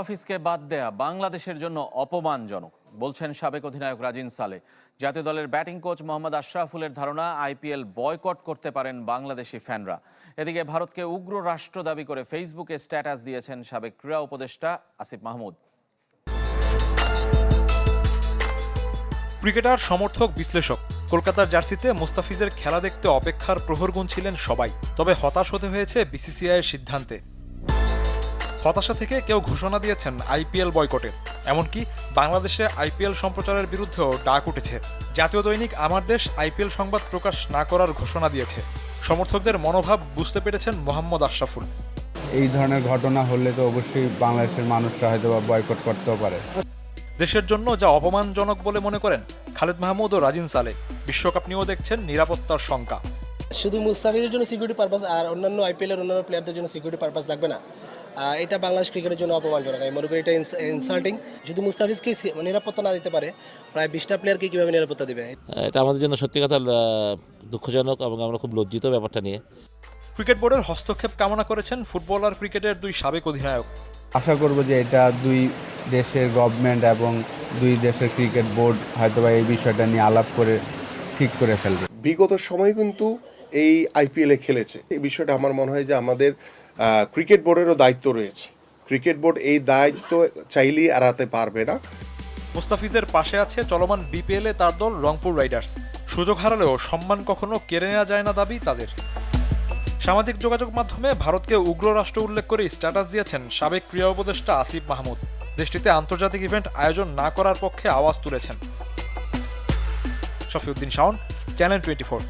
অফিসকে বাদ দেয়া বাংলাদেশের জন্য অপমানজনক বলছেন সাবেক অধিনায়ক রাজিন সালে। জাতীয় দলের ব্যাটিং কোচ মোহাম্মদ আশরাফুলের ধারণা আইপিএল বয়কট করতে পারেন বাংলাদেশি ফ্যানরা। এদিকে ভারতকে উগ্র রাষ্ট্র দাবি করে ফেসবুকে স্ট্যাটাস দিয়েছেন সাবেক ক্রীড়া উপদেষ্টা আসিফ মাহমুদ। ক্রিকেটার, সমর্থক, বিশ্লেষক, কলকাতার জার্সিতে মুস্তাফিজের খেলা দেখতে অপেক্ষার প্রহর গুনছিলেন সবাই। তবে হতাশ হতে হয়েছে বিসিসিআইয়ের সিদ্ধান্তে। হতাশা থেকে কেউ ঘোষণা দিয়েছেন আইপিএল বয়কটে। এমনকি বাংলাদেশে আইপিএল সম্প্রচারের বিরুদ্ধেও ডাক উঠেছে। জাতীয় দৈনিক আমার দেশ আইপিএল সংবাদ প্রকাশ না করার ঘোষণা দিয়েছে। সমর্থকদের মনোভাব বুঝতে পেরেছেন মোহাম্মদ আশরাফুল। এই ধরনের ঘটনা হলে তো অবশ্যই বাংলাদেশের মানুষরা হয়তো বয়কট করতেও পারে। দেশের জন্য যা অপমানজনক বলে মনে করেন খালেদ মাহমুদ ও রাজিন সালে। বিশ্বকাপ নিয়েও দেখছেন নিরাপত্তার শঙ্কা। শুধু মুস্তাফিজের জন্য সিকিউরিটি পারপাস আর অন্যান্য আইপিএলের অন্যান্য প্লেয়ারদের জন্য সিকিউরিটি পারপাস লাগবে না। এটা বাংলাদেশ ক্রিকেটের জন্য অপমানজনক। আমি মনে করি এটা ইনসাল্টিং। যদি মুস্তাফিজকে নিরাপত্তা না দিতে পারে, প্রায় 20টা প্লেয়ারকে কীভাবে নিরাপত্তা দেবে? এটা আমাদের জন্য সত্যি কথা দুঃখজনক এবং আমরা খুব লজ্জিত ব্যাপারটা নিয়ে। ক্রিকেট বোর্ডের হস্তক্ষেপ কামনা করেছেন ফুটবল আর ক্রিকেটের দুই সাবেক অধিনায়ক। আশা করব যে এটা দুই দেশের গভর্নমেন্ট এবং দুই দেশের ক্রিকেট বোর্ড হয়তোবা এই বিষয়টা নিয়ে আলাপ করে ঠিক করে ফেলবে। বিগত সময় কিন্তু এই আইপিএলে খেলেছে। এই বিষয়টা আমার মনে হয় যে আমাদের ক্রিকেট বোর্ডেরও দায়িত্ব রয়েছে। ক্রিকেট বোর্ড এই দায়িত্ব চাইলেই এড়াতে পারবে না। মুস্তাফিজের পাশে আছে চলমান বিপিএলে তার দল রংপুর রাইডার্স। সুযোগ হারালেও সম্মান কখনো কেড়ে নেওয়া যায় না দাবি তাদের। সামাজিক যোগাযোগ মাধ্যমে ভারতকে উগ্র রাষ্ট্র উল্লেখ করে স্ট্যাটাস দিয়েছেন সাবেক ক্রীড়া উপদেষ্টা আসিফ মাহমুদ। দেশটিতে আন্তর্জাতিক ইভেন্ট আয়োজন না করার পক্ষে আওয়াজ তুলেছেন। শফিউদ্দিন শাওন, চ্যানেল 24।